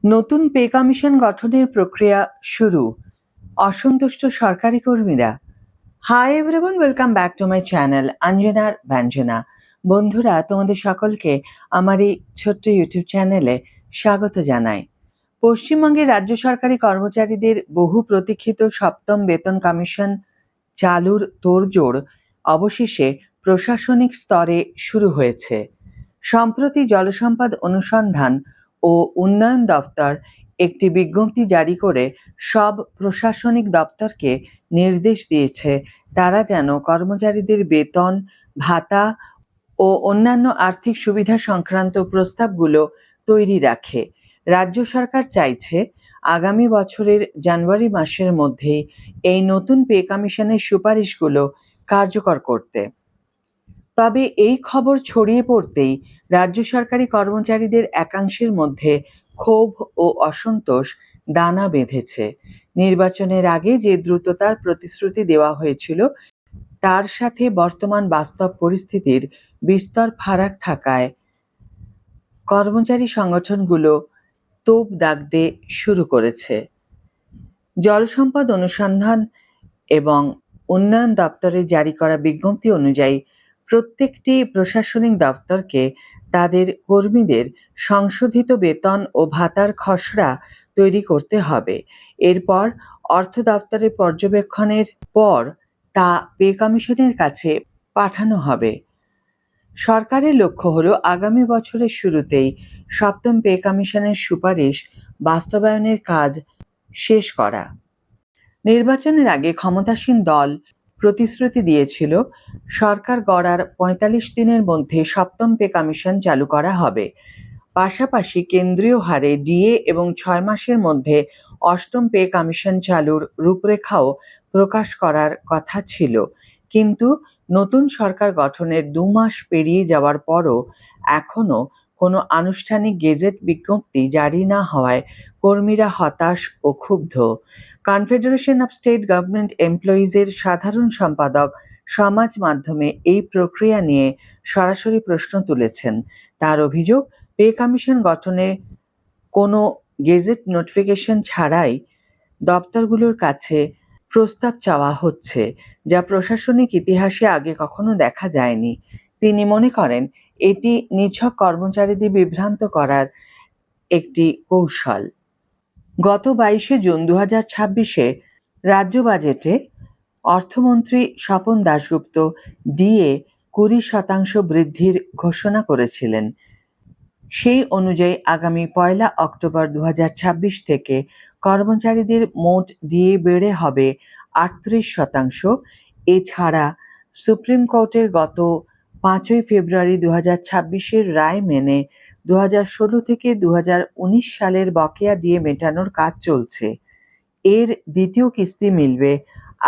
নতুন pay commission গঠনের প্রক্রিয়া শুরু, অসন্তুষ্ট সরকারি কর্মীরা। Hi everyone, welcome back to my channel অঞ্জনার ব্যঞ্জনা। বন্ধুরা, তোমাদের সকলকে আমার এই ছোট্ট ইউটিউব চ্যানেলে স্বাগত জানাই। পশ্চিমবঙ্গের রাজ্য সরকারি কর্মচারীদের বহু প্রতীক্ষিত সপ্তম বেতন কমিশন চালুর তোড়জোড় অবশেষে প্রশাসনিক স্তরে শুরু হয়েছে। সম্প্রতি জলসম্পদ অনুসন্ধান ও উন্নয়ন দফতর একটি বিজ্ঞপ্তি জারি করে সব প্রশাসনিক দপ্তরকে নির্দেশ দিয়েছে তারা যেন কর্মচারীদের বেতন, ভাতা ও অন্যান্য আর্থিক সুবিধা সংক্রান্ত প্রস্তাবগুলো তৈরি রাখে। রাজ্য সরকার চাইছে আগামী বছরের জানুয়ারি মাসের মধ্যেই এই নতুন পে কমিশনের সুপারিশগুলো কার্যকর করতে। তবে এই খবর ছড়িয়ে পড়তেই রাজ্য সরকারি কর্মচারীদের একাংশের মধ্যে ক্ষোভ ও অসন্তোষ দানা বেঁধেছে। নির্বাচনের আগে যে দ্রুততার প্রতিশ্রুতি দেওয়া হয়েছিল তার সাথে বর্তমান বাস্তব পরিস্থিতির বিস্তর ফারাক থাকায় কর্মচারী সংগঠনগুলো তোপ দাগতে শুরু করেছে। জলসম্পদ অনুসন্ধান এবং উন্নয়ন দপ্তরে জারি করা বিজ্ঞপ্তি অনুযায়ী প্রত্যেকটি প্রশাসনিক দপ্তরকে তাদের কর্মীদের সংশোধিত বেতন ও ভাতার খসড়া তৈরি করতে হবে। এরপর অর্থ দপ্তরের পর্যবেক্ষণের পর তা পে কমিশনের কাছে পাঠানো হবে। সরকারের লক্ষ্য হলো আগামী বছরের শুরুতেই সপ্তম পে কমিশনের সুপারিশ বাস্তবায়নের কাজ শেষ করা। নির্বাচনের আগে ক্ষমতাসীন দল প্রতিশ্রুতি দিয়েছিল সরকার গড়ার ৪৫ দিনের মধ্যে সপ্তম পে কমিশন চালু করা হবে। পাশাপাশি কেন্দ্রীয় হারে ডিএ এবং ৬ মাসের মধ্যে অষ্টম পে কমিশন চালুর রূপরেখাও প্রকাশ করার কথা ছিল। কিন্তু নতুন সরকার গঠনের ২ মাস পেরিয়ে যাওয়ার পরও এখনও কোনো আনুষ্ঠানিক গেজেট বিজ্ঞপ্তি জারি না হওয়ায় কর্মীরা হতাশ ও ক্ষুব্ধ। কনফেডারেশন অফ স্টেট গভর্নমেন্ট এমপ্লয়িজের সাধারণ সম্পাদক সমাজ মাধ্যমে এই প্রক্রিয়া নিয়ে সরাসরি প্রশ্ন তুলেছেন। তার অভিযোগ, পে কমিশন গঠনে কোনো গেজেট নোটিফিকেশন ছাড়াই দপ্তরগুলোর কাছে প্রস্তাব চাওয়া হচ্ছে, যা প্রশাসনিক ইতিহাসে আগে কখনো দেখা যায়নি। তিনি মনে করেন এটি নিছক কর্মচারীদের বিভ্রান্ত করার একটি কৌশল। গত ২২শে জুন ২০২৬-এ রাজ্য বাজেটে অর্থমন্ত্রী স্বপন দাশগুপ্ত ডিএ ২০% বৃদ্ধির ঘোষণা করেছিলেন। সেই অনুযায়ী আগামী ১ অক্টোবর ২০২৬ থেকে কর্মচারীদের মোট ডিএ বেড়ে হবে ৩৮%। এছাড়া সুপ্রিম কোর্টের গত ৫ই ফেব্রুয়ারি ২০২৬-এর রায় মেনে ২০১৬ থেকে ২০১৯ সালের বকেয়া ডিএ মেটানোর কাজ চলছে। এর দ্বিতীয় কিস্তি মিলবে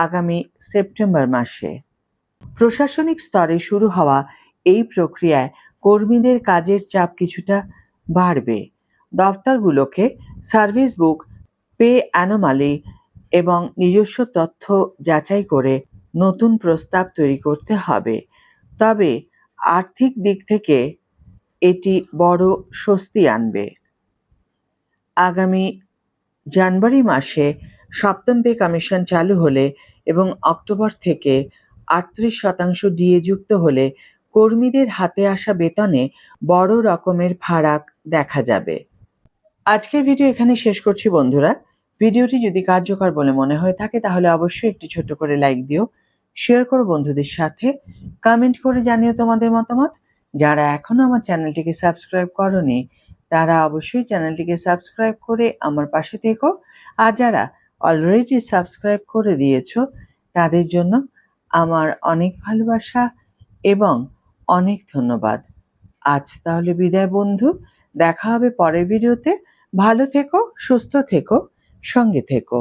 আগামী সেপ্টেম্বর মাসে। প্রশাসনিক স্তরে শুরু হওয়া এই প্রক্রিয়ায় কর্মীদের কাজের চাপ কিছুটা বাড়বে। দপ্তরগুলোকে সার্ভিস বুক, পে অ্যানোমালি এবং নিজস্ব তথ্য যাচাই করে নতুন প্রস্তাব তৈরি করতে হবে। তবে আর্থিক দিক থেকে এটি বড় স্বস্তি আনবে। আগামী জানুয়ারি মাসে সপ্তম পে কমিশন চালু হলে এবং অক্টোবর থেকে ৩৮% ডিএ যুক্ত হলে কর্মীদের হাতে আসা বেতনে বড় রকমের ফারাক দেখা যাবে। আজকের ভিডিও এখানে শেষ করছি বন্ধুরা। ভিডিওটি যদি কার্যকর বলে মনে হয়ে থাকে তাহলে অবশ্যই একটি ছোট্ট করে লাইক দিও, শেয়ার করো বন্ধুদের সাথে, কমেন্ট করে জানিও তোমাদের মতামত। যারা এখনো আমার চ্যানেলটিকে সাবস্ক্রাইব করোনি তারা অবশ্যই চ্যানেলটিকে সাবস্ক্রাইব করে আমার পাশে থেকো। আর যারা অলরেডি সাবস্ক্রাইব করে দিয়েছো তাদের জন্য আমার অনেক ভালোবাসা এবং অনেক ধন্যবাদ। আজ তাহলে বিদায় বন্ধু, দেখা হবে পরের ভিডিওতে। ভালো থেকো, সুস্থ থেকো, সঙ্গে থেকো।